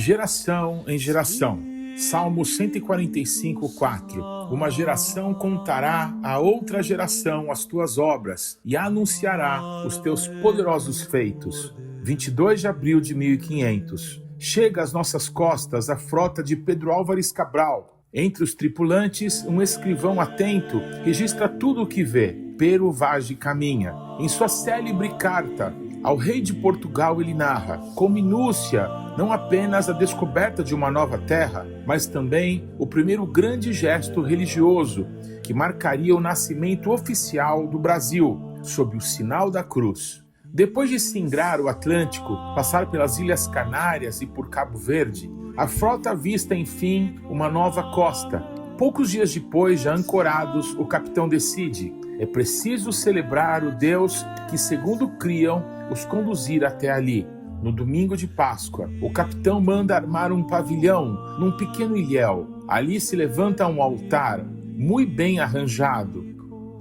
geração em geração. Salmo 145:4. Uma geração contará a outra geração as tuas obras e anunciará os teus poderosos feitos. 22 de abril de 1500. Chega às nossas costas a frota de Pedro Álvares Cabral. Entre os tripulantes, um escrivão atento registra tudo o que vê. Pero Vaz caminha. Em sua célebre carta ao rei de Portugal, ele narra, com minúcia, não apenas a descoberta de uma nova terra, mas também o primeiro grande gesto religioso que marcaria o nascimento oficial do Brasil, sob o sinal da cruz. Depois de cingrar o Atlântico, passar pelas Ilhas Canárias e por Cabo Verde, a frota avista, enfim, uma nova costa. Poucos dias depois, já ancorados, o capitão decide: é preciso celebrar o Deus que, segundo criam, os conduzir até ali. No domingo de Páscoa, o capitão manda armar um pavilhão num pequeno ilhéu. Ali se levanta um altar, muito bem arranjado.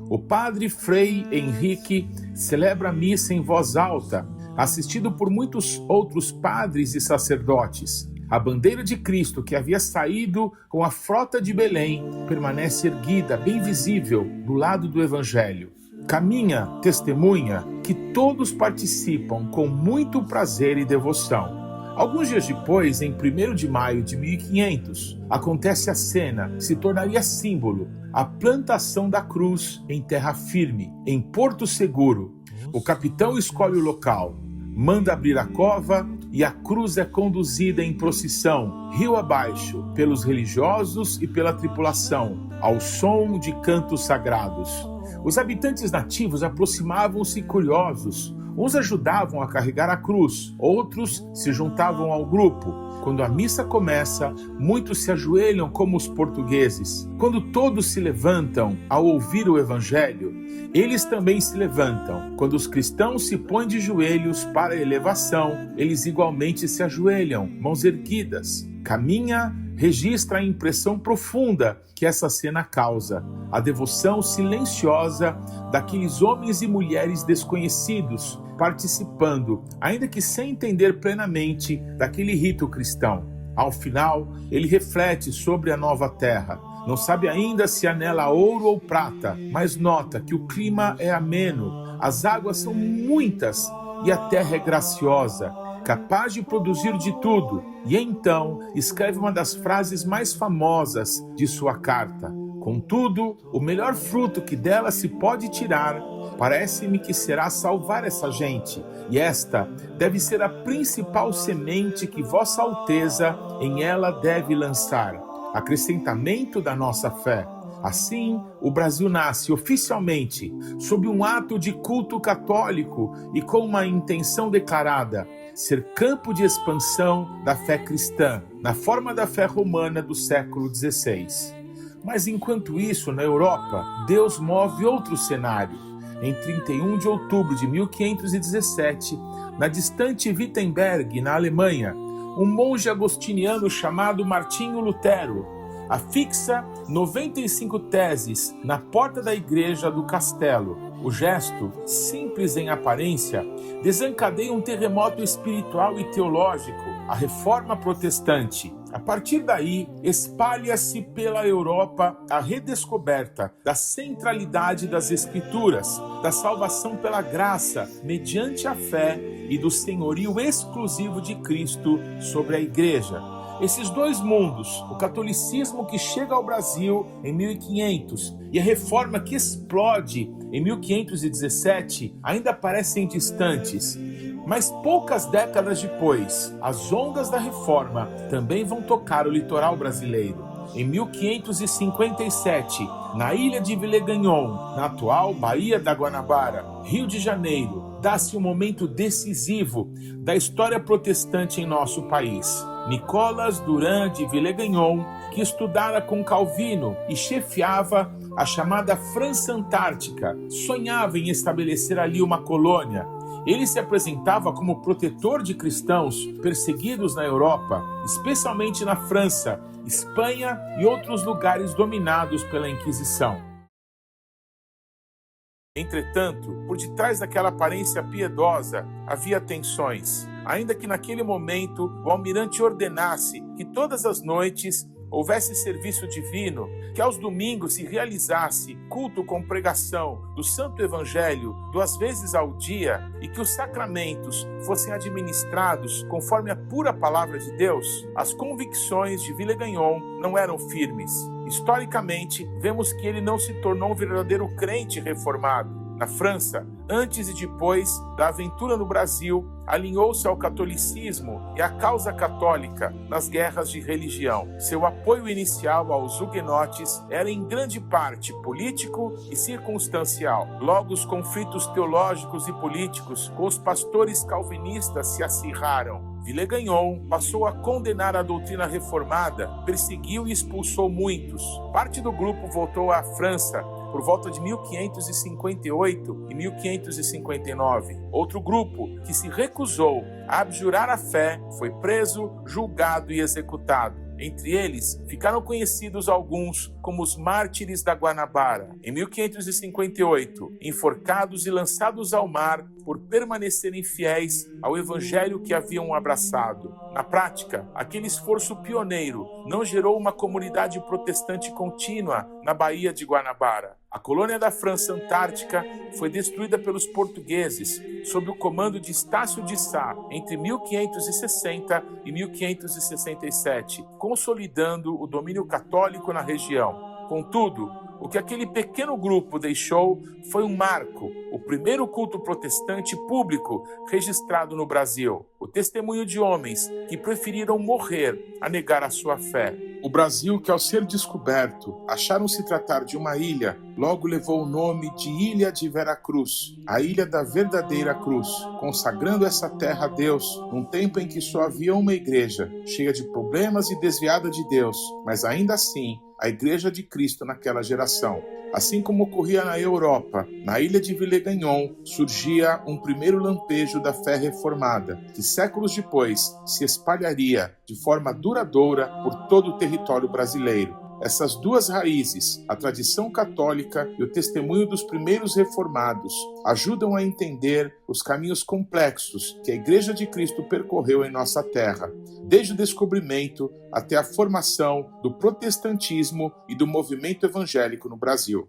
O padre Frei Henrique celebra a missa em voz alta, assistido por muitos outros padres e sacerdotes. A bandeira de Cristo, que havia saído com a frota de Belém, permanece erguida, bem visível, do lado do Evangelho. Caminha, testemunha, que todos participam com muito prazer e devoção. Alguns dias depois, em 1º de maio de 1500, acontece a cena que se tornaria símbolo, a plantação da cruz em terra firme, em Porto Seguro. O capitão escolhe o local, manda abrir a cova e a cruz é conduzida em procissão, rio abaixo, pelos religiosos e pela tripulação, ao som de cantos sagrados. Os habitantes nativos aproximavam-se curiosos. Uns ajudavam a carregar a cruz, outros se juntavam ao grupo. Quando a missa começa, muitos se ajoelham como os portugueses. Quando todos se levantam ao ouvir o Evangelho, eles também se levantam. Quando os cristãos se põem de joelhos para a elevação, eles igualmente se ajoelham, mãos erguidas. Caminha registra a impressão profunda que essa cena causa, a devoção silenciosa daqueles homens e mulheres desconhecidos participando, ainda que sem entender plenamente, daquele rito cristão. Ao final, ele reflete sobre a nova terra. Não sabe ainda se há nela ouro ou prata, mas nota que o clima é ameno, as águas são muitas e a terra é graciosa, capaz de produzir de tudo. E então escreve uma das frases mais famosas de sua carta: contudo, o melhor fruto que dela se pode tirar, parece-me que será salvar essa gente, e esta deve ser a principal semente que Vossa Alteza em ela deve lançar, acrescentamento da nossa fé. Assim, o Brasil nasce oficialmente, sob um ato de culto católico e com uma intenção declarada: ser campo de expansão da fé cristã, na forma da fé romana do século XVI. Mas enquanto isso, na Europa, Deus move outro cenário. Em 31 de outubro de 1517, na distante Wittenberg, na Alemanha, um monge agostiniano chamado Martinho Lutero afixa 95 teses na porta da igreja do castelo. O gesto, simples em aparência, desencadeia um terremoto espiritual e teológico, a Reforma Protestante. A partir daí, espalha-se pela Europa a redescoberta da centralidade das Escrituras, da salvação pela graça, mediante a fé e do senhorio exclusivo de Cristo sobre a Igreja. Esses dois mundos, o catolicismo que chega ao Brasil em 1500 e a reforma que explode em 1517, ainda parecem distantes. Mas poucas décadas depois, as ondas da reforma também vão tocar o litoral brasileiro. Em 1557, na ilha de Villeganhon, na atual Baía da Guanabara, Rio de Janeiro, dá-se um momento decisivo da história protestante em nosso país. Nicolas Durand de Villeganhon, que estudara com Calvino e chefiava a chamada França Antártica, sonhava em estabelecer ali uma colônia. Ele se apresentava como protetor de cristãos perseguidos na Europa, especialmente na França, Espanha e outros lugares dominados pela Inquisição. Entretanto, por detrás daquela aparência piedosa, havia tensões. ainda que naquele momento o almirante ordenasse que todas as noites houvesse serviço divino, que aos domingos se realizasse culto com pregação do Santo Evangelho 2 vezes ao dia e que os sacramentos fossem administrados conforme a pura palavra de Deus, as convicções de Villegagnon não eram firmes. Historicamente, vemos que ele não se tornou um verdadeiro crente reformado. Na França, antes e depois da aventura no Brasil, alinhou-se ao catolicismo e à causa católica nas guerras de religião. Seu apoio inicial aos huguenotes era em grande parte político e circunstancial. Logo, os conflitos teológicos e políticos com os pastores calvinistas se acirraram. Villegagnon passou a condenar a doutrina reformada, perseguiu e expulsou muitos. Parte do grupo voltou à França por volta de 1558 e 1559. Outro grupo, que se recusou a abjurar a fé, foi preso, julgado e executado. Entre eles, ficaram conhecidos alguns como os mártires da Guanabara. Em 1558, enforcados e lançados ao mar por permanecerem fiéis ao evangelho que haviam abraçado. Na prática, aquele esforço pioneiro não gerou uma comunidade protestante contínua na Baía de Guanabara. A colônia da França Antártica foi destruída pelos portugueses sob o comando de Estácio de Sá entre 1560 e 1567, consolidando o domínio católico na região. Contudo, o que aquele pequeno grupo deixou foi um marco, o primeiro culto protestante público registrado no Brasil. O testemunho de homens que preferiram morrer a negar a sua fé. O Brasil, que ao ser descoberto, acharam se tratar de uma ilha, logo levou o nome de Ilha de Veracruz, a ilha da verdadeira cruz, consagrando essa terra a Deus, num tempo em que só havia uma igreja, cheia de problemas e desviada de Deus, mas ainda assim, a Igreja de Cristo naquela geração. Assim como ocorria na Europa, na ilha de Villegagnon surgia um primeiro lampejo da fé reformada, que séculos depois se espalharia de forma duradoura por todo o território brasileiro. Essas duas raízes, a tradição católica e o testemunho dos primeiros reformados, ajudam a entender os caminhos complexos que a Igreja de Cristo percorreu em nossa terra, desde o descobrimento até a formação do protestantismo e do movimento evangélico no Brasil.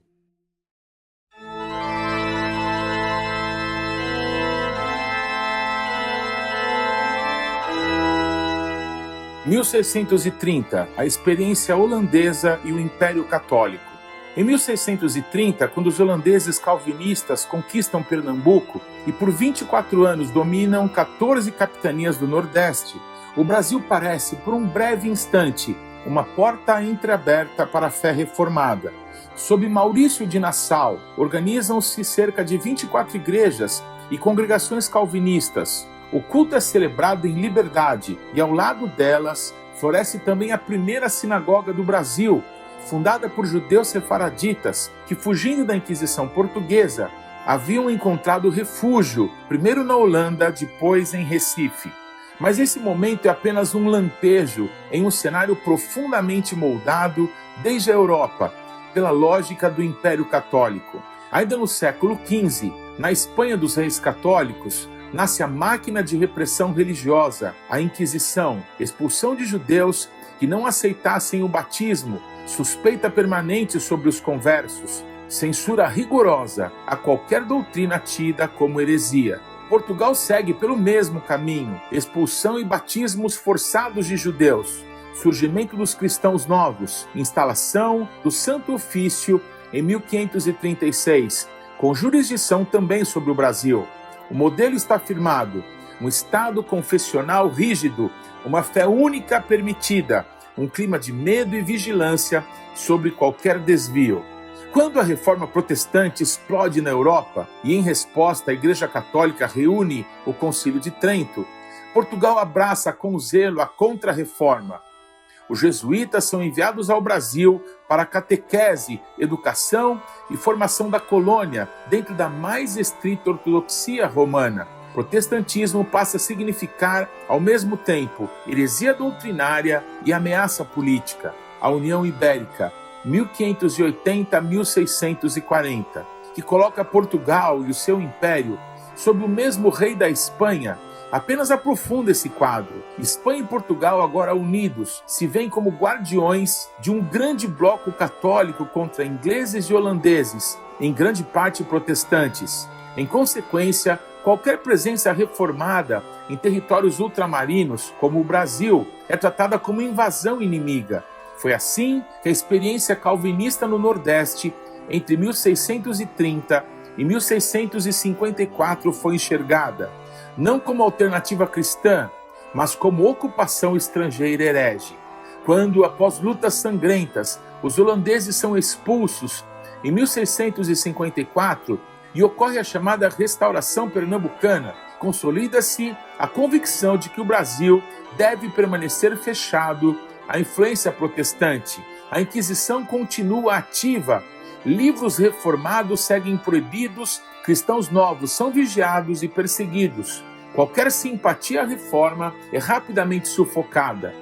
Em 1630, a experiência holandesa e o Império Católico. Em 1630, quando os holandeses calvinistas conquistam Pernambuco e por 24 anos dominam 14 capitanias do Nordeste, o Brasil parece, por um breve instante, uma porta entreaberta para a fé reformada. Sob Maurício de Nassau, organizam-se cerca de 24 igrejas e congregações calvinistas. O culto é celebrado em liberdade e, ao lado delas, floresce também a primeira sinagoga do Brasil, fundada por judeus sefaraditas que, fugindo da Inquisição portuguesa, haviam encontrado refúgio, primeiro na Holanda, depois em Recife. Mas esse momento é apenas um lampejo em um cenário profundamente moldado desde a Europa, pela lógica do Império Católico. Ainda no século XV, na Espanha dos Reis Católicos, nasce a máquina de repressão religiosa, a Inquisição, expulsão de judeus que não aceitassem o batismo, suspeita permanente sobre os conversos, censura rigorosa a qualquer doutrina tida como heresia. Portugal segue pelo mesmo caminho, expulsão e batismos forçados de judeus, surgimento dos cristãos novos, instalação do Santo Ofício em 1536, com jurisdição também sobre o Brasil. O modelo está firmado, um Estado confessional rígido, uma fé única permitida, um clima de medo e vigilância sobre qualquer desvio. Quando a reforma protestante explode na Europa e, em resposta, a Igreja Católica reúne o Concílio de Trento, Portugal abraça com zelo a contra-reforma. Os jesuítas são enviados ao Brasil para catequese, educação e formação da colônia dentro da mais estrita ortodoxia romana. Protestantismo passa a significar, ao mesmo tempo, heresia doutrinária e ameaça política. A União Ibérica, 1580 a 1640, que coloca Portugal e o seu império sob o mesmo rei da Espanha, apenas aprofunda esse quadro. Espanha e Portugal, agora unidos, se veem como guardiões de um grande bloco católico contra ingleses e holandeses, em grande parte protestantes. Em consequência, qualquer presença reformada em territórios ultramarinos, como o Brasil, é tratada como invasão inimiga. Foi assim que a experiência calvinista no Nordeste, entre 1630 e 1654, foi enxergada, não como alternativa cristã, mas como ocupação estrangeira herege. Quando, após lutas sangrentas, os holandeses são expulsos em 1654 e ocorre a chamada Restauração Pernambucana, consolida-se a convicção de que o Brasil deve permanecer fechado à influência protestante. A Inquisição continua ativa, livros reformados seguem proibidos, cristãos novos são vigiados e perseguidos. Qualquer simpatia à reforma é rapidamente sufocada.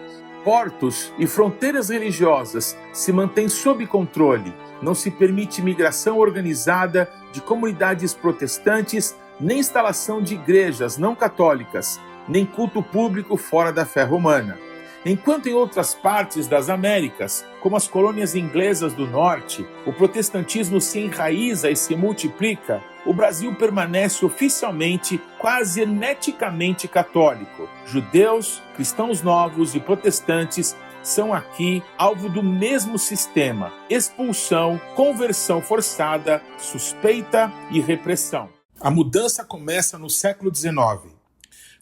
Portos e fronteiras religiosas se mantêm sob controle. Não se permite migração organizada de comunidades protestantes, nem instalação de igrejas não católicas, nem culto público fora da fé romana. Enquanto em outras partes das Américas, como as colônias inglesas do norte, o protestantismo se enraiza e se multiplica, o Brasil permanece oficialmente, quase hermeticamente católico. Judeus, cristãos novos e protestantes são aqui alvo do mesmo sistema: expulsão, conversão forçada, suspeita e repressão. A mudança começa no século XIX.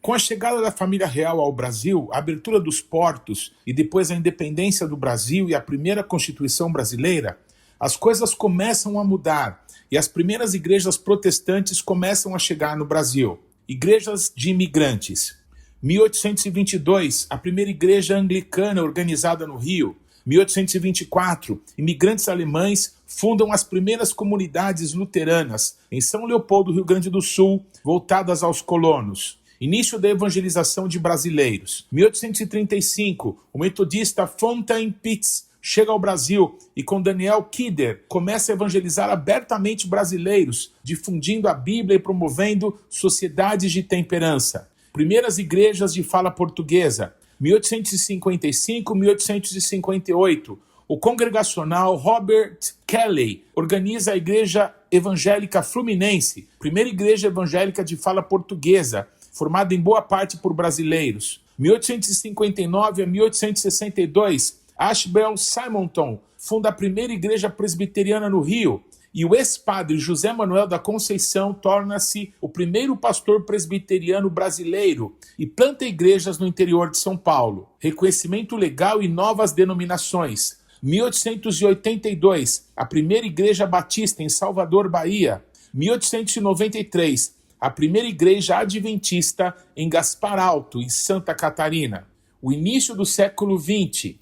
Com a chegada da família real ao Brasil, a abertura dos portos e depois a independência do Brasil e a primeira Constituição brasileira, as coisas começam a mudar e as primeiras igrejas protestantes começam a chegar no Brasil. Igrejas de imigrantes. 1822, a primeira igreja anglicana organizada no Rio. 1824, imigrantes alemães fundam as primeiras comunidades luteranas em São Leopoldo, Rio Grande do Sul, voltadas aos colonos. Início da evangelização de brasileiros. 1835, o metodista Fontaine Pitts chega ao Brasil e com Daniel Kidder começa a evangelizar abertamente brasileiros, difundindo a Bíblia e promovendo sociedades de temperança. Primeiras igrejas de fala portuguesa. 1855, 1858, o congregacional Robert Kelly organiza a Igreja Evangélica Fluminense, primeira igreja evangélica de fala portuguesa, formada em boa parte por brasileiros. 1859 a 1862, Ashbel Simonton funda a primeira igreja presbiteriana no Rio, e o ex-padre José Manuel da Conceição torna-se o primeiro pastor presbiteriano brasileiro e planta igrejas no interior de São Paulo. Reconhecimento legal e novas denominações. 1882, a primeira igreja batista em Salvador, Bahia. 1893, a primeira igreja adventista em Gaspar Alto, em Santa Catarina. O início do século XX.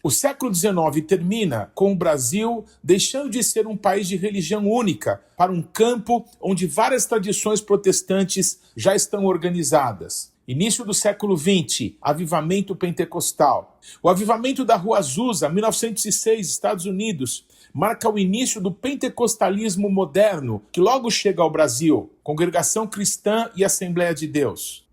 O século XIX termina com o Brasil deixando de ser um país de religião única para um campo onde várias tradições protestantes já estão organizadas. Início do século XX, avivamento pentecostal. O avivamento da Rua Azusa, 1906, Estados Unidos, marca o início do pentecostalismo moderno, que logo chega ao Brasil. Congregação Cristã e Assembleia de Deus.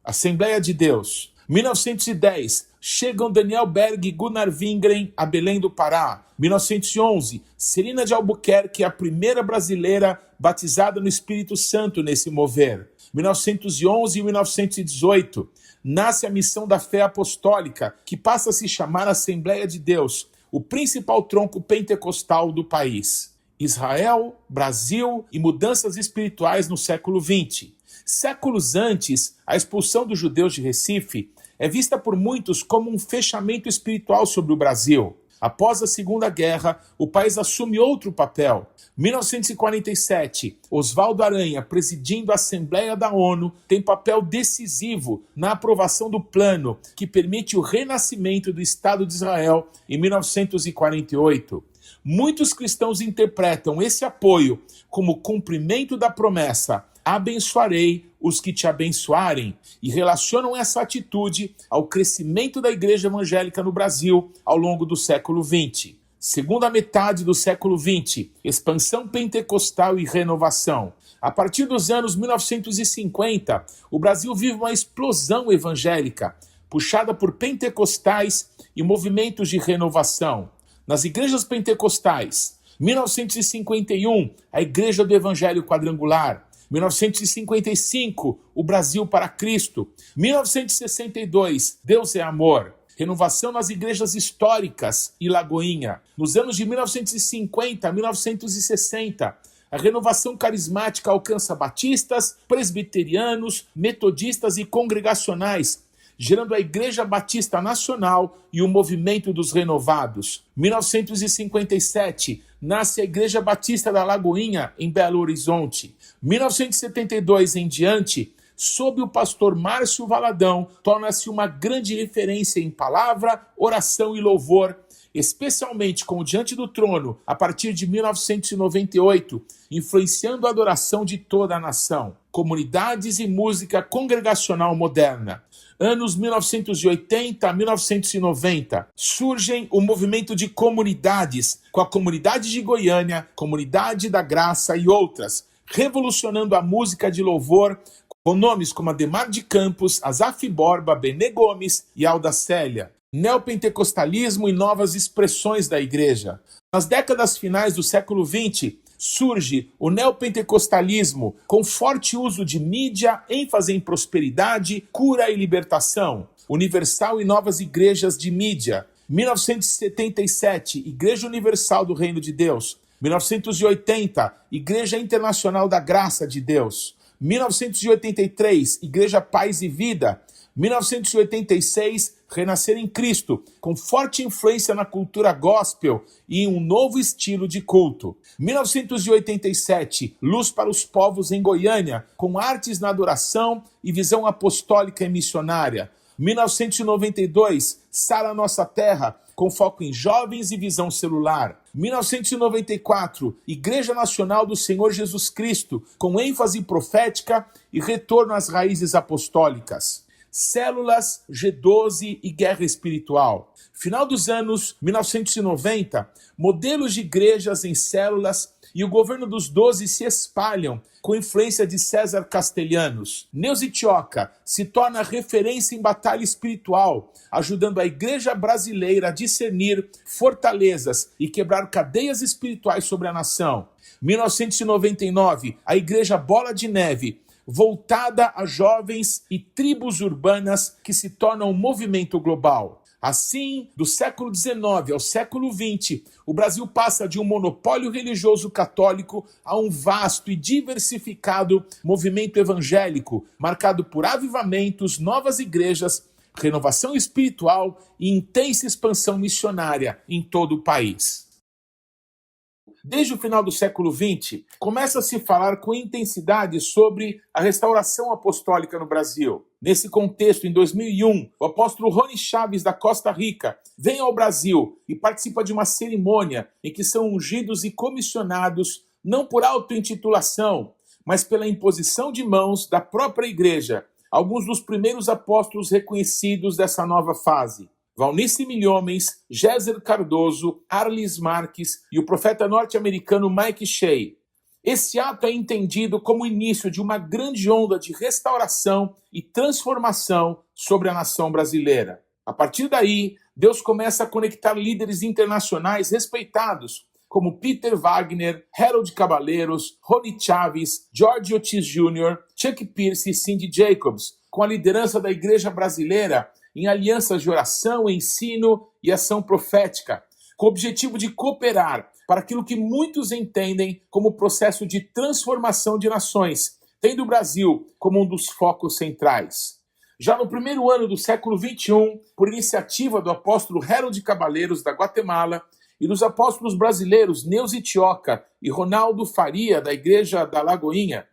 Assembleia de Deus. 1910, chegam Daniel Berg e Gunnar Wingren a Belém do Pará. 1911, Celina de Albuquerque, a primeira brasileira batizada no Espírito Santo nesse mover. 1911 e 1918, nasce a Missão da Fé Apostólica, que passa a se chamar Assembleia de Deus, o principal tronco pentecostal do país. Israel, Brasil e mudanças espirituais no século XX. Séculos antes, a expulsão dos judeus de Recife é vista por muitos como um fechamento espiritual sobre o Brasil. Após a Segunda Guerra, o país assume outro papel. 1947, Oswaldo Aranha, presidindo a Assembleia da ONU, tem papel decisivo na aprovação do plano que permite o renascimento do Estado de Israel em 1948. Muitos cristãos interpretam esse apoio como cumprimento da promessa: abençoarei os que te abençoarem, e relacionam essa atitude ao crescimento da igreja evangélica no Brasil ao longo do século XX. Segunda metade do século XX, expansão pentecostal e renovação. A partir dos anos 1950, o Brasil vive uma explosão evangélica, puxada por pentecostais e movimentos de renovação. Nas igrejas pentecostais, 1951, a Igreja do Evangelho Quadrangular. 1955, o Brasil para Cristo. 1962, Deus é Amor. Renovação nas igrejas históricas e Lagoinha. Nos anos de 1950 a 1960, a renovação carismática alcança batistas, presbiterianos, metodistas e congregacionais, gerando a Igreja Batista Nacional e o Movimento dos Renovados. 1957, nasce a Igreja Batista da Lagoinha, em Belo Horizonte. 1972 em diante, sob o pastor Márcio Valadão, torna-se uma grande referência em palavra, oração e louvor, especialmente com o Diante do Trono, a partir de 1998, influenciando a adoração de toda a nação. Comunidades e música congregacional moderna. Anos 1980 a 1990, surgem o movimento de comunidades, com a Comunidade de Goiânia, Comunidade da Graça e outras, revolucionando a música de louvor, com nomes como Ademar de Campos, Asaf Borba, Benê Gomes e Alda Célia. Neopentecostalismo e novas expressões da igreja. Nas décadas finais do século XX, surge o neopentecostalismo com forte uso de mídia, ênfase em prosperidade, cura e libertação. Universal e novas igrejas de mídia. 1977, Igreja Universal do Reino de Deus. 1980, Igreja Internacional da Graça de Deus. 1983, Igreja Paz e Vida. 1986, Renascer em Cristo, com forte influência na cultura gospel e em um novo estilo de culto. 1987, Luz para os Povos em Goiânia, com artes na adoração e visão apostólica e missionária. 1992, Sara Nossa Terra, com foco em jovens e visão celular. 1994, Igreja Nacional do Senhor Jesus Cristo, com ênfase profética e retorno às raízes apostólicas. Células, G12 e guerra espiritual. Final dos anos 1990, modelos de igrejas em células e o governo dos 12 se espalham com influência de César Castelhanos. Neuza Tioca se torna referência em batalha espiritual, ajudando a igreja brasileira a discernir fortalezas e quebrar cadeias espirituais sobre a nação. 1999, a igreja Bola de Neve, voltada a jovens e tribos urbanas que se tornam um movimento global. Assim, do século XIX ao século XX, o Brasil passa de um monopólio religioso católico a um vasto e diversificado movimento evangélico, marcado por avivamentos, novas igrejas, renovação espiritual e intensa expansão missionária em todo o país. Desde o final do século XX, começa a se falar com intensidade sobre a restauração apostólica no Brasil. Nesse contexto, em 2001, o apóstolo Rony Chaves, da Costa Rica, vem ao Brasil e participa de uma cerimônia em que são ungidos e comissionados, não por auto-intitulação, mas pela imposição de mãos da própria igreja, alguns dos primeiros apóstolos reconhecidos dessa nova fase. Valnice Milhomens, Géser Cardoso, Arlis Marques e o profeta norte-americano Mike Shea. Esse ato é entendido como o início de uma grande onda de restauração e transformação sobre a nação brasileira. A partir daí, Deus começa a conectar líderes internacionais respeitados, como Peter Wagner, Harold Caballeros, Rony Chaves, George Otis Jr., Chuck Pierce e Cindy Jacobs, com a liderança da igreja brasileira em alianças de oração, ensino e ação profética, com o objetivo de cooperar para aquilo que muitos entendem como processo de transformação de nações, tendo o Brasil como um dos focos centrais. Já no primeiro ano do século XXI, por iniciativa do apóstolo Harold Caballeros, da Guatemala, e dos apóstolos brasileiros Neuza Tioca e Ronaldo Faria, da Igreja da Lagoinha,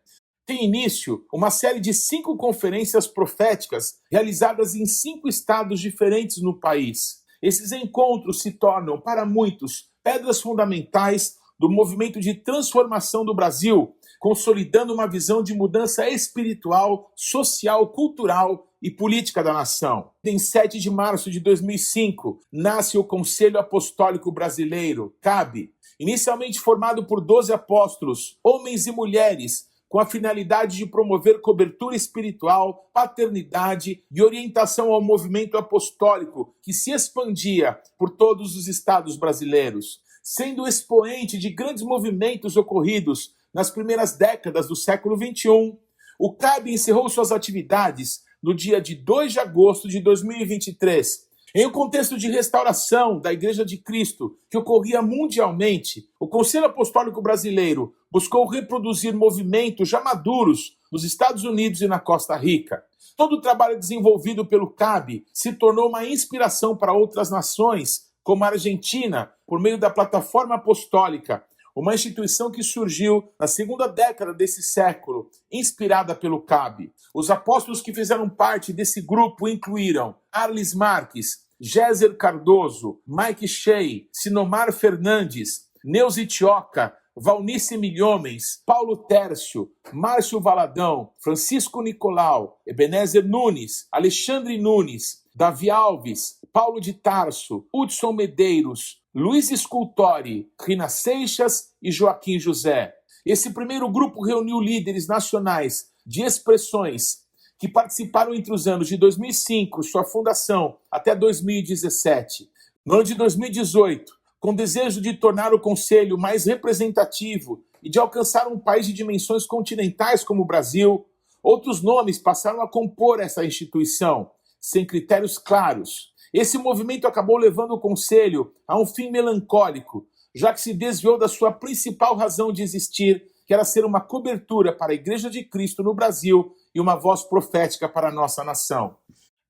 tem início uma série de 5 conferências proféticas realizadas em 5 estados diferentes no país. Esses encontros se tornam, para muitos, pedras fundamentais do movimento de transformação do Brasil, consolidando uma visão de mudança espiritual, social, cultural e política da nação. Em 7 de março de 2005, nasce o Conselho Apostólico Brasileiro, CAB, inicialmente formado por 12 apóstolos, homens e mulheres, com a finalidade de promover cobertura espiritual, paternidade e orientação ao movimento apostólico que se expandia por todos os estados brasileiros, sendo expoente de grandes movimentos ocorridos nas primeiras décadas do século XXI. O CAB encerrou suas atividades no dia de 2 de agosto de 2023. Em um contexto de restauração da Igreja de Cristo que ocorria mundialmente, o Conselho Apostólico Brasileiro buscou reproduzir movimentos já maduros nos Estados Unidos e na Costa Rica. Todo o trabalho desenvolvido pelo CAB se tornou uma inspiração para outras nações, como a Argentina, por meio da Plataforma Apostólica, uma instituição que surgiu na segunda década desse século, inspirada pelo CAB. Os apóstolos que fizeram parte desse grupo incluíram Arlis Marques, Géser Cardoso, Mike Shea, Sinomar Fernandes, Neuzi Tioca, Valnice Milhomens, Paulo Tércio, Márcio Valadão, Francisco Nicolau, Ebenezer Nunes, Alexandre Nunes, Davi Alves, Paulo de Tarso, Hudson Medeiros, Luiz Scultori, Rina Seixas e Joaquim José. Esse primeiro grupo reuniu líderes nacionais de expressões que participaram entre os anos de 2005, sua fundação, até 2017. No ano de 2018, com o desejo de tornar o Conselho mais representativo e de alcançar um país de dimensões continentais como o Brasil, outros nomes passaram a compor essa instituição, sem critérios claros. Esse movimento acabou levando o Conselho a um fim melancólico, já que se desviou da sua principal razão de existir, que era ser uma cobertura para a Igreja de Cristo no Brasil e uma voz profética para a nossa nação.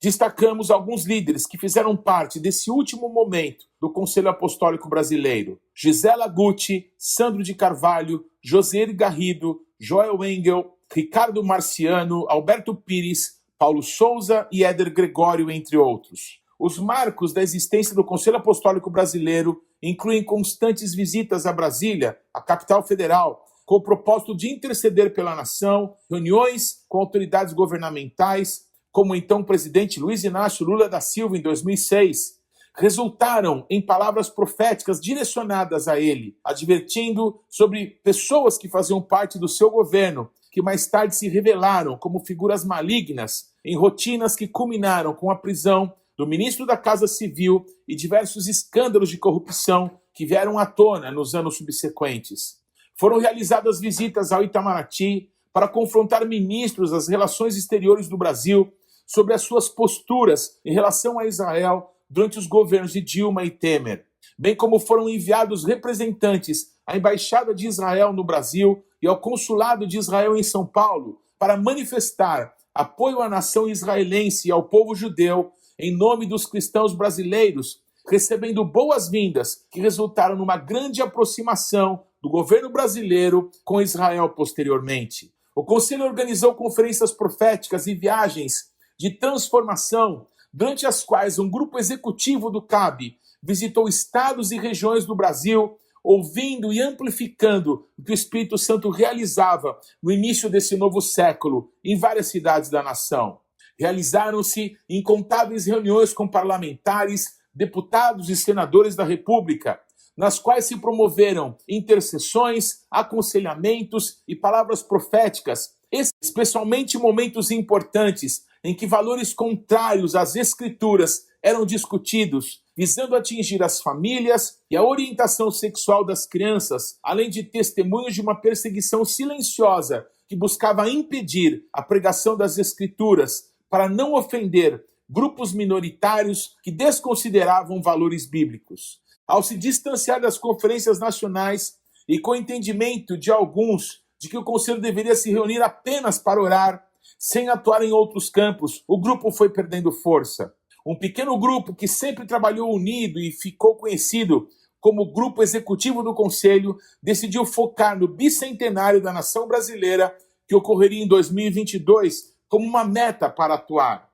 Destacamos alguns líderes que fizeram parte desse último momento do Conselho Apostólico Brasileiro: Gisela Gucci, Sandro de Carvalho, Joseir Garrido, Joel Engel, Ricardo Marciano, Alberto Pires, Paulo Souza e Éder Gregório, entre outros. Os marcos da existência do Conselho Apostólico Brasileiro incluem constantes visitas a Brasília, a capital federal, com o propósito de interceder pela nação, reuniões com autoridades governamentais, como o então presidente Luiz Inácio Lula da Silva em 2006, resultaram em palavras proféticas direcionadas a ele, advertindo sobre pessoas que faziam parte do seu governo, que mais tarde se revelaram como figuras malignas, em rotinas que culminaram com a prisão do ministro da Casa Civil e diversos escândalos de corrupção que vieram à tona nos anos subsequentes. Foram realizadas visitas ao Itamaraty para confrontar ministros das relações exteriores do Brasil sobre as suas posturas em relação a Israel durante os governos de Dilma e Temer, bem como foram enviados representantes à Embaixada de Israel no Brasil e ao Consulado de Israel em São Paulo para manifestar apoio à nação israelense e ao povo judeu em nome dos cristãos brasileiros, recebendo boas-vindas que resultaram numa grande aproximação do governo brasileiro com Israel posteriormente. O Conselho organizou conferências proféticas e viagens de transformação, durante as quais um grupo executivo do CAB visitou estados e regiões do Brasil, ouvindo e amplificando o que o Espírito Santo realizava no início desse novo século em várias cidades da nação. Realizaram-se incontáveis reuniões com parlamentares, deputados e senadores da República, nas quais se promoveram intercessões, aconselhamentos e palavras proféticas, especialmente momentos importantes em que valores contrários às Escrituras eram discutidos, visando atingir as famílias e a orientação sexual das crianças, além de testemunhos de uma perseguição silenciosa que buscava impedir a pregação das Escrituras para não ofender grupos minoritários que desconsideravam valores bíblicos. Ao se distanciar das conferências nacionais e com o entendimento de alguns de que o Conselho deveria se reunir apenas para orar, sem atuar em outros campos, o grupo foi perdendo força. Um pequeno grupo que sempre trabalhou unido e ficou conhecido como Grupo Executivo do Conselho, decidiu focar no bicentenário da nação brasileira, que ocorreria em 2022, como uma meta para atuar.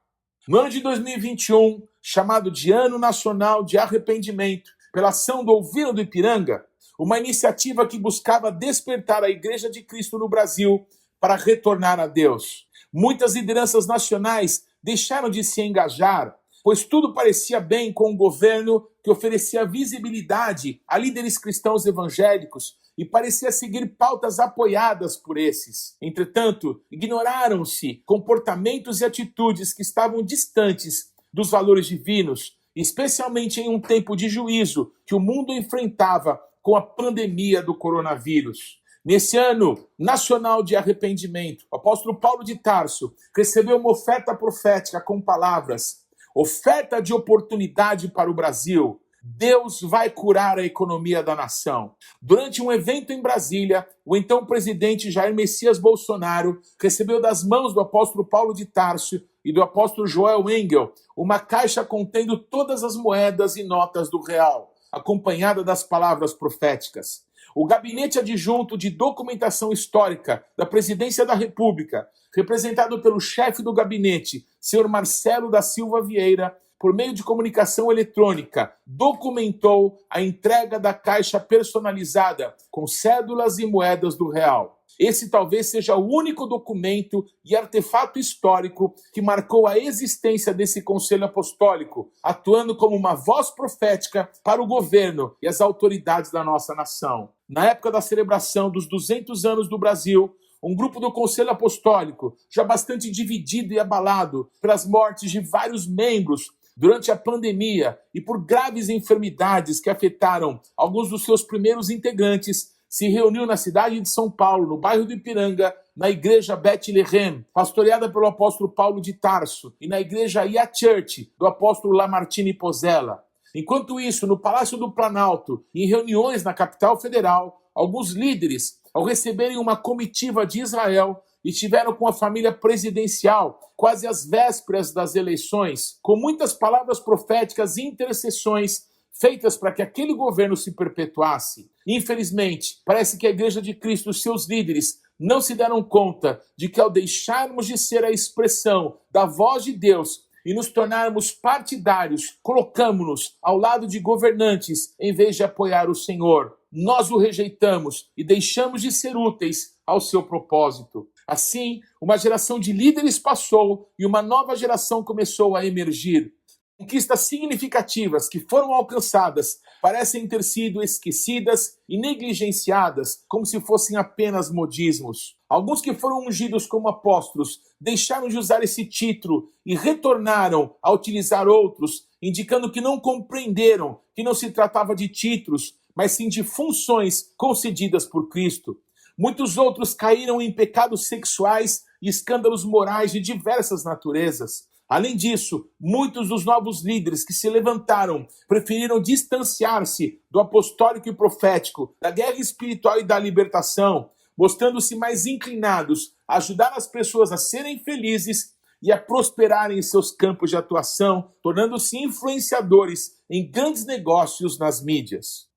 No ano de 2021, chamado de Ano Nacional de Arrependimento, pela ação do Ouviram do Ipiranga, uma iniciativa que buscava despertar a Igreja de Cristo no Brasil para retornar a Deus. Muitas lideranças nacionais deixaram de se engajar, pois tudo parecia bem com um governo que oferecia visibilidade a líderes cristãos evangélicos e parecia seguir pautas apoiadas por esses. Entretanto, ignoraram-se comportamentos e atitudes que estavam distantes dos valores divinos, especialmente em um tempo de juízo que o mundo enfrentava com a pandemia do coronavírus. Nesse ano nacional de arrependimento, o apóstolo Paulo de Tarso recebeu uma oferta profética com palavras: oferta de oportunidade para o Brasil. Deus vai curar a economia da nação. Durante um evento em Brasília, o então presidente Jair Messias Bolsonaro recebeu das mãos do apóstolo Paulo de Tarso e do apóstolo Joel Engel uma caixa contendo todas as moedas e notas do real, acompanhada das palavras proféticas. O Gabinete Adjunto de Documentação Histórica da Presidência da República, representado pelo chefe do gabinete, senhor Marcelo da Silva Vieira, por meio de comunicação eletrônica, documentou a entrega da caixa personalizada com cédulas e moedas do real. Esse talvez seja o único documento e artefato histórico que marcou a existência desse Conselho Apostólico, atuando como uma voz profética para o governo e as autoridades da nossa nação. Na época da celebração dos 200 anos do Brasil, um grupo do Conselho Apostólico, já bastante dividido e abalado pelas mortes de vários membros durante a pandemia e por graves enfermidades que afetaram alguns dos seus primeiros integrantes, se reuniu na cidade de São Paulo, no bairro do Ipiranga, na igreja Bethlehem, pastoreada pelo apóstolo Paulo de Tarso, e na igreja Ia Church, do apóstolo Lamartine Pozzella. Enquanto isso, no Palácio do Planalto, em reuniões na capital federal, alguns líderes, ao receberem uma comitiva de Israel, estiveram com a família presidencial, quase às vésperas das eleições, com muitas palavras proféticas e intercessões feitas para que aquele governo se perpetuasse. Infelizmente, parece que a Igreja de Cristo e seus líderes não se deram conta de que ao deixarmos de ser a expressão da voz de Deus e nos tornarmos partidários, colocamos-nos ao lado de governantes em vez de apoiar o Senhor. Nós o rejeitamos e deixamos de ser úteis ao seu propósito. Assim, uma geração de líderes passou e uma nova geração começou a emergir. Conquistas significativas que foram alcançadas parecem ter sido esquecidas e negligenciadas como se fossem apenas modismos. Alguns que foram ungidos como apóstolos deixaram de usar esse título e retornaram a utilizar outros, indicando que não compreenderam que não se tratava de títulos, mas sim de funções concedidas por Cristo. Muitos outros caíram em pecados sexuais e escândalos morais de diversas naturezas. Além disso, muitos dos novos líderes que se levantaram preferiram distanciar-se do apostólico e profético, da guerra espiritual e da libertação, mostrando-se mais inclinados a ajudar as pessoas a serem felizes e a prosperarem em seus campos de atuação, tornando-se influenciadores em grandes negócios nas mídias.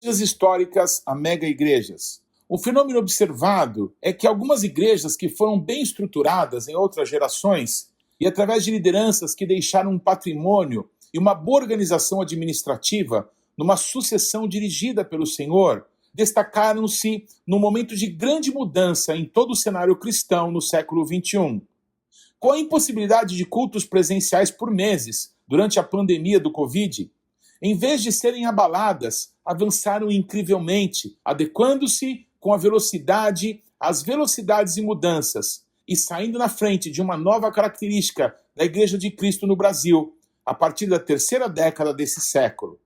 Igrejas históricas a mega-igrejas. O fenômeno observado é que algumas igrejas que foram bem estruturadas em outras gerações e através de lideranças que deixaram um patrimônio e uma boa organização administrativa numa sucessão dirigida pelo Senhor, destacaram-se num momento de grande mudança em todo o cenário cristão no século XXI. Com a impossibilidade de cultos presenciais por meses durante a pandemia do Covid, em vez de serem abaladas, avançaram incrivelmente, adequando-se com a velocidade, às velocidades e mudanças, e saindo na frente de uma nova característica da Igreja de Cristo no Brasil, a partir da terceira década desse século.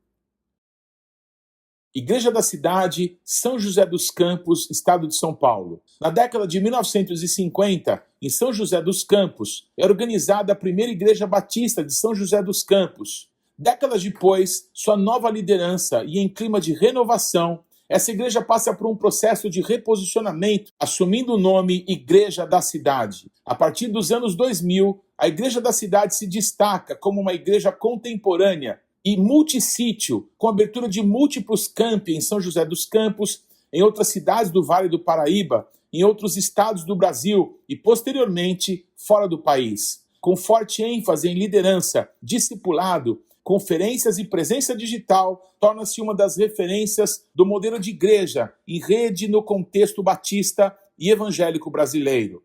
Igreja da Cidade, São José dos Campos, Estado de São Paulo. Na década de 1950, em São José dos Campos, é organizada a primeira Igreja Batista de São José dos Campos. Décadas depois, sua nova liderança e em clima de renovação, essa igreja passa por um processo de reposicionamento, assumindo o nome Igreja da Cidade. A partir dos anos 2000, a Igreja da Cidade se destaca como uma igreja contemporânea e multissítio, com abertura de múltiplos campi em São José dos Campos, em outras cidades do Vale do Paraíba, em outros estados do Brasil e, posteriormente, fora do país. Com forte ênfase em liderança, discipulado, conferências e presença digital, torna-se uma das referências do modelo de igreja em rede no contexto batista e evangélico brasileiro.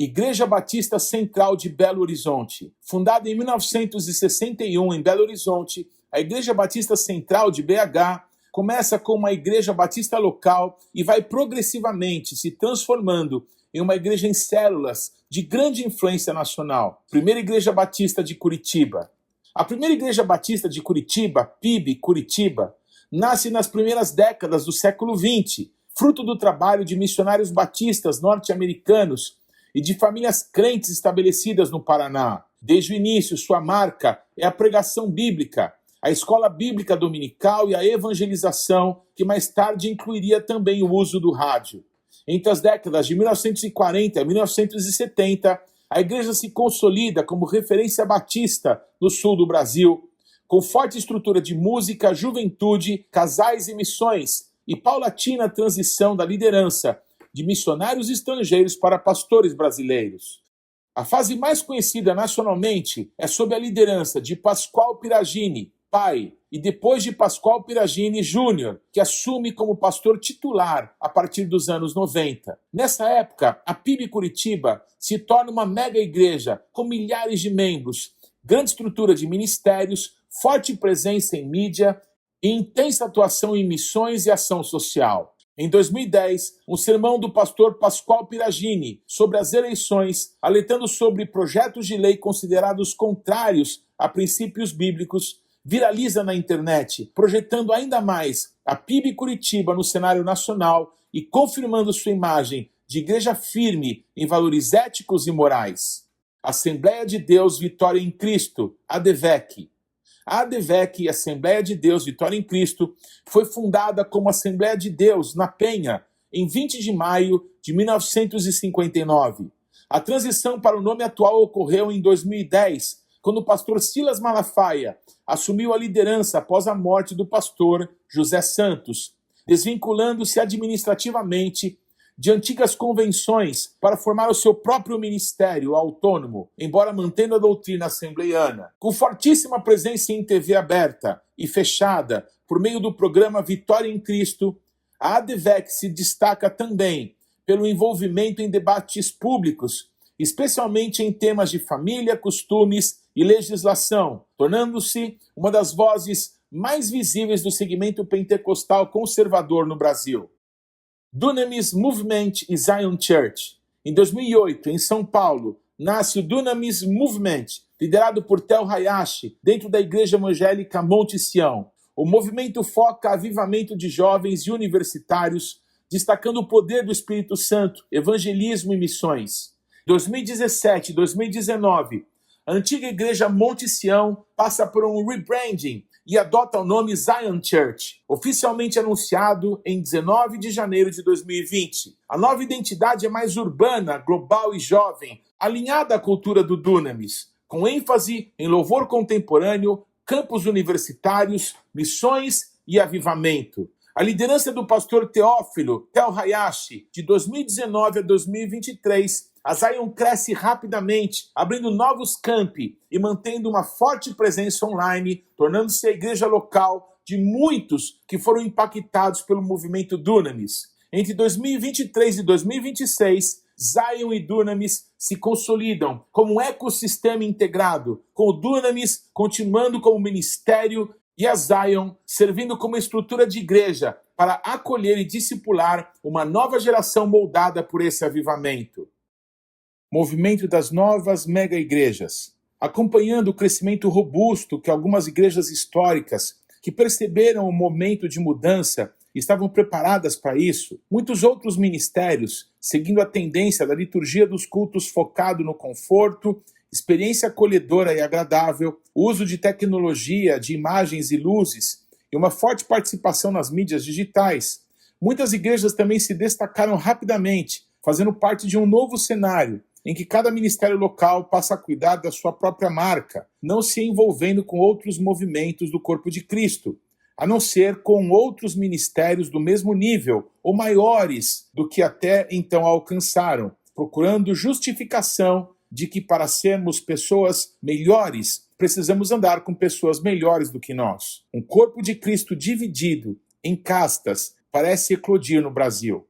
Igreja Batista Central de Belo Horizonte. Fundada em 1961 em Belo Horizonte, a Igreja Batista Central de BH começa com uma igreja batista local e vai progressivamente se transformando em uma igreja em células de grande influência nacional. Primeira Igreja Batista de Curitiba. A Primeira Igreja Batista de Curitiba, PIB Curitiba, nasce nas primeiras décadas do século XX, fruto do trabalho de missionários batistas norte-americanos e de famílias crentes estabelecidas no Paraná. Desde o início, sua marca é a pregação bíblica, a escola bíblica dominical e a evangelização, que mais tarde incluiria também o uso do rádio. Entre as décadas de 1940 e 1970, a igreja se consolida como referência batista no sul do Brasil, com forte estrutura de música, juventude, casais e missões, e paulatina transição da liderança de missionários estrangeiros para pastores brasileiros. A fase mais conhecida nacionalmente é sob a liderança de Pascoal Piragini, pai, e depois de Pascoal Piragini Júnior, que assume como pastor titular a partir dos anos 90. Nessa época, a PIB Curitiba se torna uma mega igreja com milhares de membros, grande estrutura de ministérios, forte presença em mídia e intensa atuação em missões e ação social. Em 2010, um sermão do pastor Pascoal Piragini sobre as eleições, alertando sobre projetos de lei considerados contrários a princípios bíblicos, viraliza na internet, projetando ainda mais a PIB Curitiba no cenário nacional e confirmando sua imagem de igreja firme em valores éticos e morais. Assembleia de Deus Vitória em Cristo, ADVEC. A ADVEC, Assembleia de Deus Vitória em Cristo, foi fundada como Assembleia de Deus na Penha, em 20 de maio de 1959. A transição para o nome atual ocorreu em 2010, quando o pastor Silas Malafaia assumiu a liderança após a morte do pastor José Santos, desvinculando-se administrativamente de antigas convenções para formar o seu próprio ministério autônomo, embora mantendo a doutrina assembleiana. Com fortíssima presença em TV aberta e fechada por meio do programa Vitória em Cristo, a ADVEC se destaca também pelo envolvimento em debates públicos, especialmente em temas de família, costumes e legislação, tornando-se uma das vozes mais visíveis do segmento pentecostal conservador no Brasil. Dunamis Movement e Zion Church. Em 2008, em São Paulo, nasce o Dunamis Movement, liderado por Tel Hayashi, dentro da Igreja Evangélica Monte Sião. O movimento foca avivamento de jovens e universitários, destacando o poder do Espírito Santo, evangelismo e missões. 2017 e 2019, a antiga igreja Monte Sião passa por um rebranding e adota o nome Zion Church, oficialmente anunciado em 19 de janeiro de 2020. A nova identidade é mais urbana, global e jovem, alinhada à cultura do Dunamis, com ênfase em louvor contemporâneo, campos universitários, missões e avivamento. A liderança do pastor Teófilo Tel Hayashi, de 2019 a 2023, a Zion cresce rapidamente, abrindo novos campi e mantendo uma forte presença online, tornando-se a igreja local de muitos que foram impactados pelo movimento Dunamis. Entre 2023 e 2026, Zion e Dunamis se consolidam como um ecossistema integrado, com o Dunamis continuando como ministério e a Zion servindo como estrutura de igreja para acolher e discipular uma nova geração moldada por esse avivamento. Movimento das novas mega-igrejas. Acompanhando o crescimento robusto que algumas igrejas históricas que perceberam o momento de mudança estavam preparadas para isso, muitos outros ministérios, seguindo a tendência da liturgia dos cultos focado no conforto, experiência acolhedora e agradável, uso de tecnologia, de imagens e luzes, e uma forte participação nas mídias digitais. Muitas igrejas também se destacaram rapidamente, fazendo parte de um novo cenário, em que cada ministério local passa a cuidar da sua própria marca, não se envolvendo com outros movimentos do corpo de Cristo, a não ser com outros ministérios do mesmo nível ou maiores do que até então alcançaram, procurando justificação de que para sermos pessoas melhores, precisamos andar com pessoas melhores do que nós. Um corpo de Cristo dividido em castas parece eclodir no Brasil.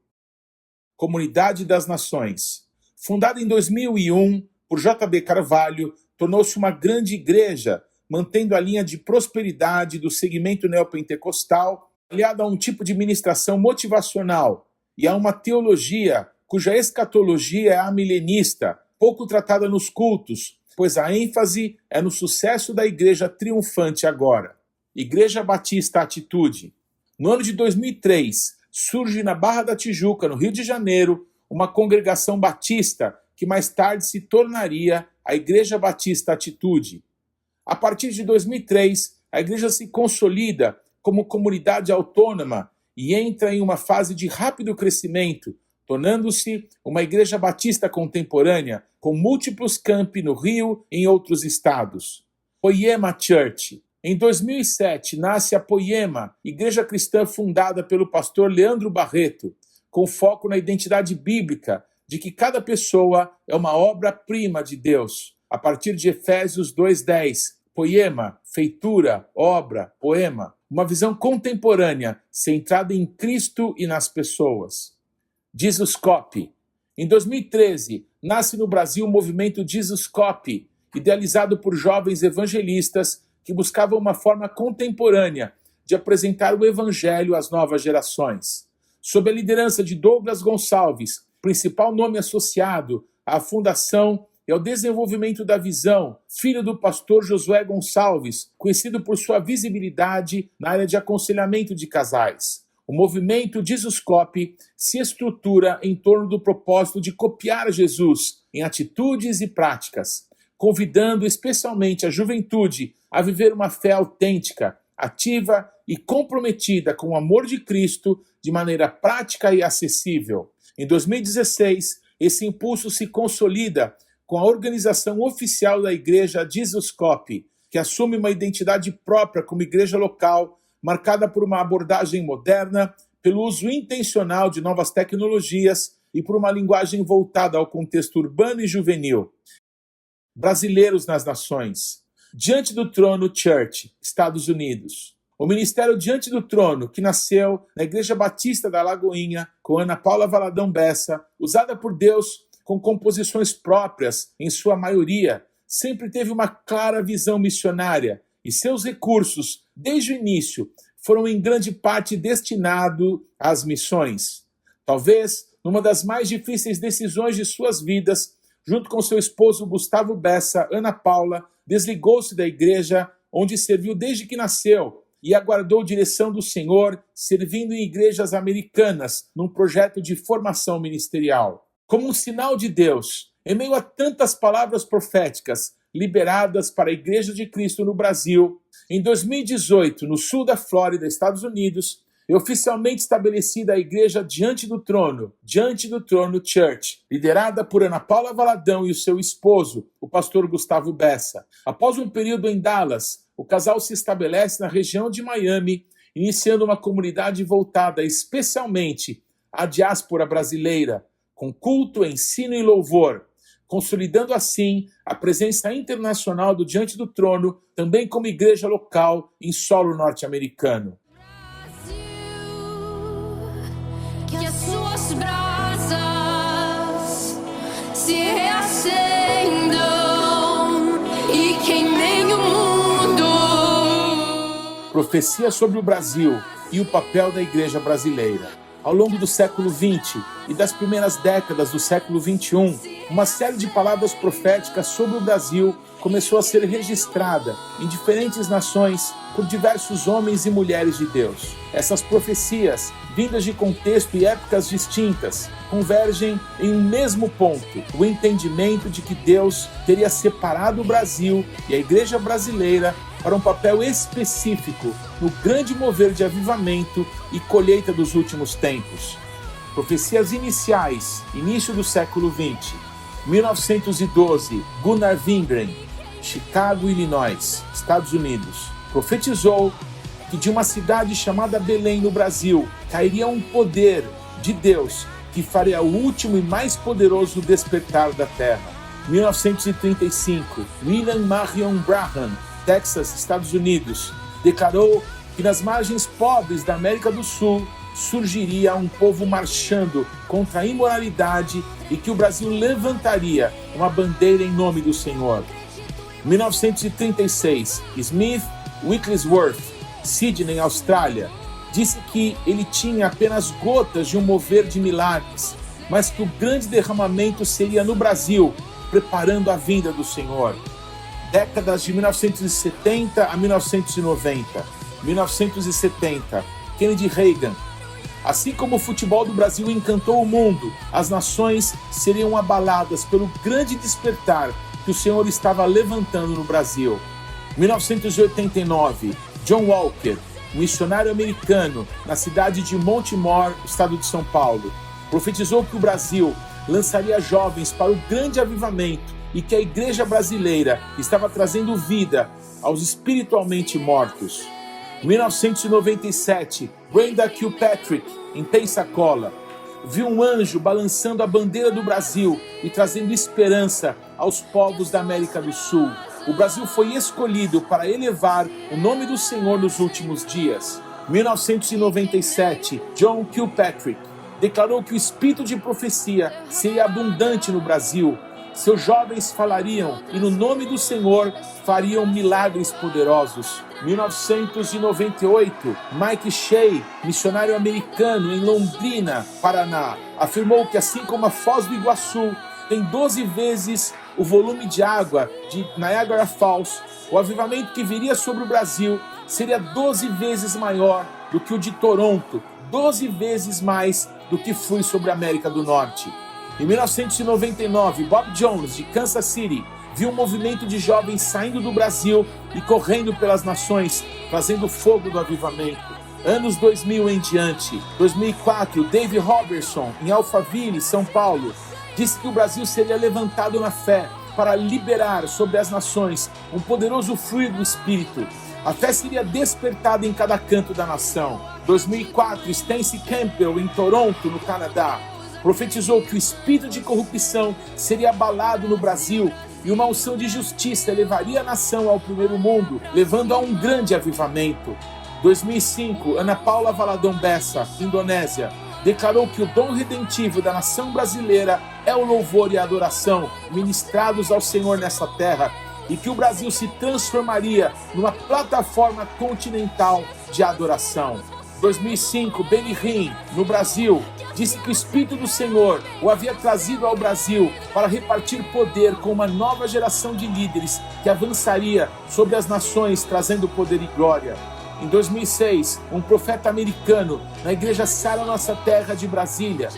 Comunidade das Nações. Fundada em 2001 por J.B. Carvalho, tornou-se uma grande igreja, mantendo a linha de prosperidade do segmento neopentecostal, aliada a um tipo de ministração motivacional e a uma teologia cuja escatologia é amilenista, pouco tratada nos cultos, pois a ênfase é no sucesso da igreja triunfante agora. Igreja Batista Atitude. No ano de 2003, surge na Barra da Tijuca, no Rio de Janeiro, uma congregação batista que mais tarde se tornaria a Igreja Batista Atitude. A partir de 2003, a igreja se consolida como comunidade autônoma e entra em uma fase de rápido crescimento, tornando-se uma igreja batista contemporânea com múltiplos campi no Rio e em outros estados. Poema Church. Em 2007, nasce a Poema, igreja cristã fundada pelo pastor Leandro Barreto, com foco na identidade bíblica de que cada pessoa é uma obra-prima de Deus, a partir de Efésios 2:10. Poema, feitura, obra, poema. Uma visão contemporânea, centrada em Cristo e nas pessoas. Jesus Copy. Em 2013, nasce no Brasil o movimento Jesus Copy, idealizado por jovens evangelistas que buscavam uma forma contemporânea de apresentar o evangelho às novas gerações. Sob a liderança de Douglas Gonçalves, principal nome associado à fundação e ao desenvolvimento da visão, filho do pastor Josué Gonçalves, conhecido por sua visibilidade na área de aconselhamento de casais. O movimento Jesus Copy se estrutura em torno do propósito de copiar Jesus em atitudes e práticas, convidando especialmente a juventude a viver uma fé autêntica, ativa e comprometida com o amor de Cristo de maneira prática e acessível. Em 2016, esse impulso se consolida com a organização oficial da igreja Jesus Copy, que assume uma identidade própria como igreja local, marcada por uma abordagem moderna, pelo uso intencional de novas tecnologias e por uma linguagem voltada ao contexto urbano e juvenil. Brasileiros nas Nações. Diante do Trono Church, Estados Unidos. O Ministério Diante do Trono, que nasceu na Igreja Batista da Lagoinha, com Ana Paula Valadão Bessa, usada por Deus com composições próprias, em sua maioria, sempre teve uma clara visão missionária e seus recursos, desde o início, foram em grande parte destinados às missões. Talvez, numa das mais difíceis decisões de suas vidas, junto com seu esposo Gustavo Bessa, Ana Paula desligou-se da igreja onde serviu desde que nasceu e aguardou direção do Senhor, servindo em igrejas americanas num projeto de formação ministerial. Como um sinal de Deus, em meio a tantas palavras proféticas liberadas para a Igreja de Cristo no Brasil, em 2018, no sul da Flórida, Estados Unidos, é oficialmente estabelecida a Igreja Diante do Trono Church, liderada por Ana Paula Valadão e o seu esposo, o pastor Gustavo Bessa. Após um período em Dallas, o casal se estabelece na região de Miami, iniciando uma comunidade voltada especialmente à diáspora brasileira, com culto, ensino e louvor, consolidando assim a presença internacional do Diante do Trono, também como igreja local em solo norte-americano. Que as suas brasas se reacendam e queimem o mundo. Profecia sobre o Brasil e o papel da igreja brasileira. Ao longo do século XX e das primeiras décadas do século XXI, uma série de palavras proféticas sobre o Brasil começou a ser registrada em diferentes nações por diversos homens e mulheres de Deus. Essas profecias, vindas de contexto e épocas distintas, convergem em um mesmo ponto, o entendimento de que Deus teria separado o Brasil e a igreja brasileira para um papel específico no grande mover de avivamento e colheita dos últimos tempos. Profecias iniciais, início do século XX. 1912, Gunnar Wingren, Chicago, Illinois, Estados Unidos, profetizou que de uma cidade chamada Belém, no Brasil, cairia um poder de Deus que faria o último e mais poderoso despertar da terra. 1935, William Marion Branham, Texas, Estados Unidos, declarou que nas margens pobres da América do Sul surgiria um povo marchando contra a imoralidade e que o Brasil levantaria uma bandeira em nome do Senhor. 1936, Smith Wigglesworth, Sydney, Austrália, disse que ele tinha apenas gotas de um mover de milagres, mas que o grande derramamento seria no Brasil, preparando a vinda do Senhor. Décadas de 1970 a 1990. 1970, Kennedy Reagan. Assim como o futebol do Brasil encantou o mundo, as nações seriam abaladas pelo grande despertar que o Senhor estava levantando no Brasil. 1989, John Walker, missionário americano na cidade de Montemor, estado de São Paulo, profetizou que o Brasil lançaria jovens para o grande avivamento e que a igreja brasileira estava trazendo vida aos espiritualmente mortos. 1997, Brenda Kilpatrick, em Pensacola, viu um anjo balançando a bandeira do Brasil e trazendo esperança aos povos da América do Sul. O Brasil foi escolhido para elevar o nome do Senhor nos últimos dias. 1997, John Kilpatrick declarou que o espírito de profecia seria abundante no Brasil. Seus jovens falariam e no nome do Senhor fariam milagres poderosos. 1998, Mike Shea, missionário americano em Londrina, Paraná, afirmou que assim como a Foz do Iguaçu tem 12 vezes o volume de água de Niagara Falls, o avivamento que viria sobre o Brasil seria 12 vezes maior do que o de Toronto, 12 vezes mais do que flui sobre a América do Norte. Em 1999, Bob Jones, de Kansas City, viu um movimento de jovens saindo do Brasil e correndo pelas nações, trazendo fogo do avivamento. Anos 2000 em diante. 2004, Dave Robertson, em Alphaville, São Paulo, disse que o Brasil seria levantado na fé para liberar sobre as nações um poderoso fluir do Espírito. A fé seria despertada em cada canto da nação. 2004, Stacey Campbell, em Toronto, no Canadá, profetizou que o espírito de corrupção seria abalado no Brasil e uma unção de justiça levaria a nação ao primeiro mundo, levando a um grande avivamento. 2005, Ana Paula Valadão Bessa, Indonésia, declarou que o dom redentivo da nação brasileira é o louvor e a adoração ministrados ao Senhor nessa terra e que o Brasil se transformaria numa plataforma continental de adoração. 2005, Benny Hinn, no Brasil, disse que o Espírito do Senhor o havia trazido ao Brasil para repartir poder com uma nova geração de líderes que avançaria sobre as nações, trazendo poder e glória. Em 2006, um profeta americano na Igreja Sara Nossa Terra de Brasília,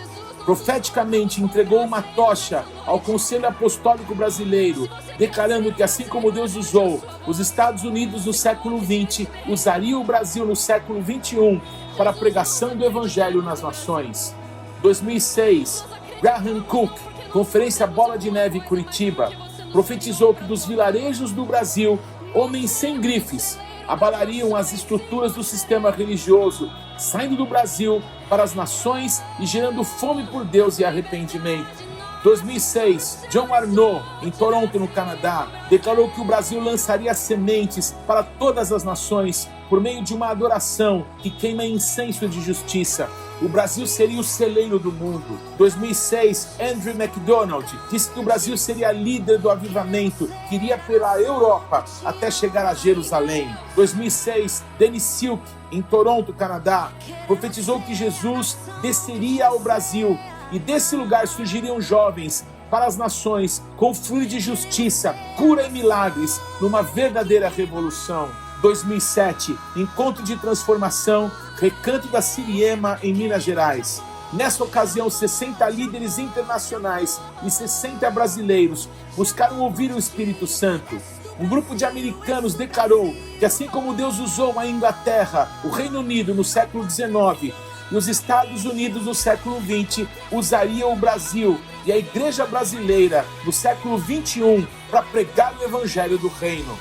profeticamente entregou uma tocha ao Conselho Apostólico Brasileiro, declarando que assim como Deus usou os Estados Unidos no século XX, usaria o Brasil no século XXI para a pregação do Evangelho nas nações. 2006, Graham Cook, Conferência Bola de Neve Curitiba, profetizou que dos vilarejos do Brasil, homens sem grifes abalariam as estruturas do sistema religioso, saindo do Brasil para as nações e gerando fome por Deus e arrependimento. 2006, John Arnault, em Toronto, no Canadá, declarou que o Brasil lançaria sementes para todas as nações por meio de uma adoração que queima incenso de justiça. O Brasil seria o celeiro do mundo. 2006, Andrew MacDonald disse que o Brasil seria líder do avivamento que iria pela Europa até chegar a Jerusalém. 2006, Dennis Silk, em Toronto, Canadá, profetizou que Jesus desceria ao Brasil e desse lugar surgiriam jovens para as nações com fluir de justiça, cura e milagres numa verdadeira revolução. 2007, Encontro de Transformação, Recanto da Siriema, em Minas Gerais. Nessa ocasião, 60 líderes internacionais e 60 brasileiros buscaram ouvir o Espírito Santo. Um grupo de americanos declarou que assim como Deus usou a Inglaterra, o Reino Unido no século XIX e os Estados Unidos no século XX, usaria o Brasil e a Igreja Brasileira no século XXI para pregar o Evangelho do Reino.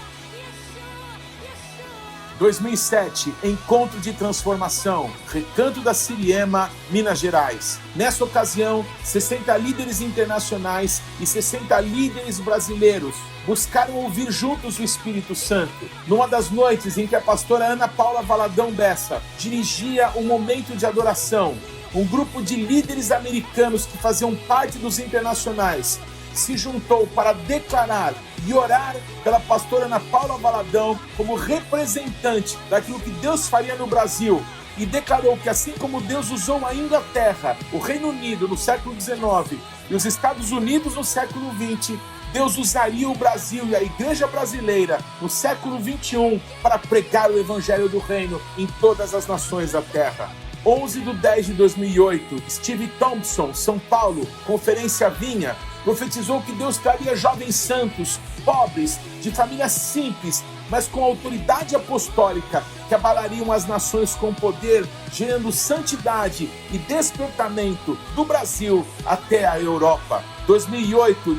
2007, Encontro de Transformação, Recanto da Siriema, Minas Gerais. Nessa ocasião, 60 líderes internacionais e 60 líderes brasileiros buscaram ouvir juntos o Espírito Santo. Numa das noites em que a pastora Ana Paula Valadão Bessa dirigia um momento de adoração, um grupo de líderes americanos que faziam parte dos internacionais se juntou para declarar e orar pela pastora Ana Paula Valadão como representante daquilo que Deus faria no Brasil, e declarou que assim como Deus usou a Inglaterra, o Reino Unido no século XIX e os Estados Unidos no século XX, Deus usaria o Brasil e a igreja brasileira no século XXI para pregar o evangelho do reino em todas as nações da terra. 11/10/2008, Steve Thompson, São Paulo, Conferência Vinha, profetizou que Deus traria jovens santos, pobres, de família simples, mas com autoridade apostólica, que abalariam as nações com poder, gerando santidade e despertamento do Brasil até a Europa. 2008,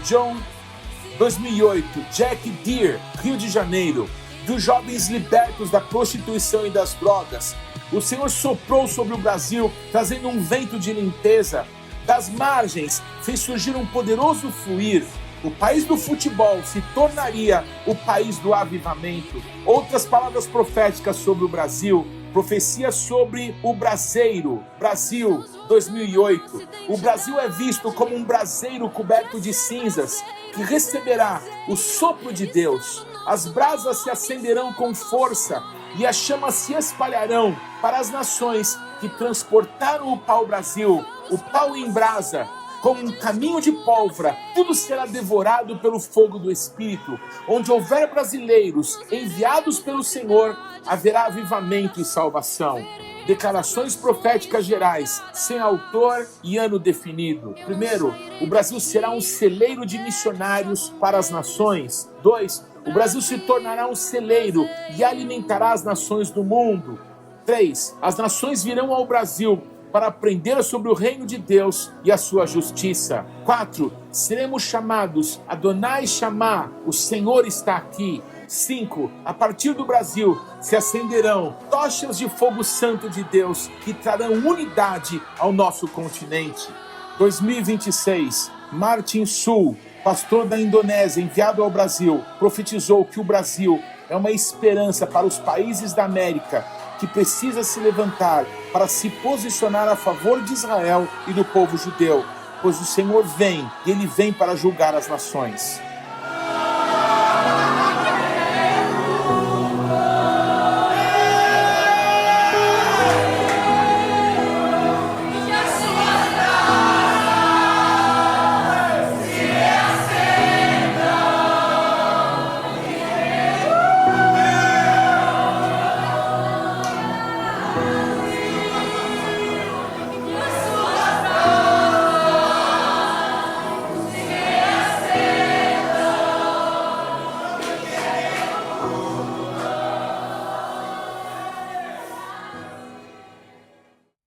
Jack Deere, Rio de Janeiro, dos jovens libertos da prostituição e das drogas. O Senhor soprou sobre o Brasil, trazendo um vento de limpeza. Das margens fez surgir um poderoso fluir. O país do futebol se tornaria o país do avivamento. Outras palavras proféticas sobre o Brasil. Profecia sobre o braseiro. Brasil, 2008. O Brasil é visto como um braseiro coberto de cinzas, que receberá o sopro de Deus. As brasas se acenderão com força e as chamas se espalharão para as nações que transportaram o pau-brasil, o pau em brasa, como um caminho de pólvora. Tudo será devorado pelo fogo do Espírito. Onde houver brasileiros enviados pelo Senhor, haverá avivamento e salvação. Declarações proféticas gerais, sem autor e ano definido. Primeiro, o Brasil será um celeiro de missionários para as nações. 2, o Brasil se tornará um celeiro e alimentará as nações do mundo. 3, as nações virão ao Brasil para aprender sobre o reino de Deus e a sua justiça. 4, seremos chamados Adonai Shammah, o Senhor está aqui. 5, a partir do Brasil se acenderão tochas de fogo santo de Deus que trarão unidade ao nosso continente. 2026, Martin Sul, pastor da Indonésia enviado ao Brasil, profetizou que o Brasil é uma esperança para os países da América que precisa se levantar para se posicionar a favor de Israel e do povo judeu, pois o Senhor vem e Ele vem para julgar as nações.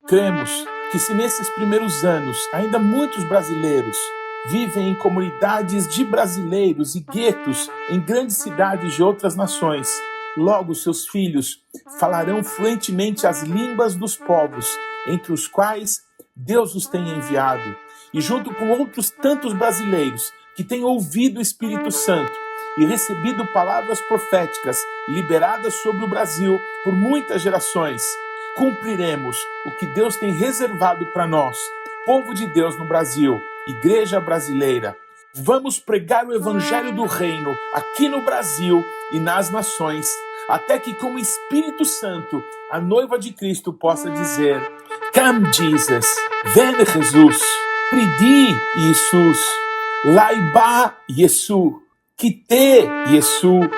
Cremos que se nesses primeiros anos ainda muitos brasileiros vivem em comunidades de brasileiros e guetos em grandes cidades de outras nações, logo seus filhos falarão fluentemente as línguas dos povos, entre os quais Deus os tem enviado. E junto com outros tantos brasileiros que têm ouvido o Espírito Santo e recebido palavras proféticas liberadas sobre o Brasil por muitas gerações, cumpriremos o que Deus tem reservado para nós, povo de Deus no Brasil, igreja brasileira. Vamos pregar o evangelho do reino aqui no Brasil e nas nações, até que com o Espírito Santo a noiva de Cristo possa dizer: Come Jesus, vem Jesus, pridi Jesus, laiba Jesus, kite Jesus,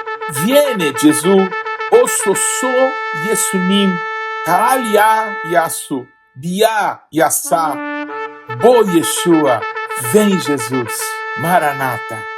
viene Jesus, ososo Yesunim, Kaalia Yasu, Bia Yassá, Bo Yeshua, vem Jesus, Maranata.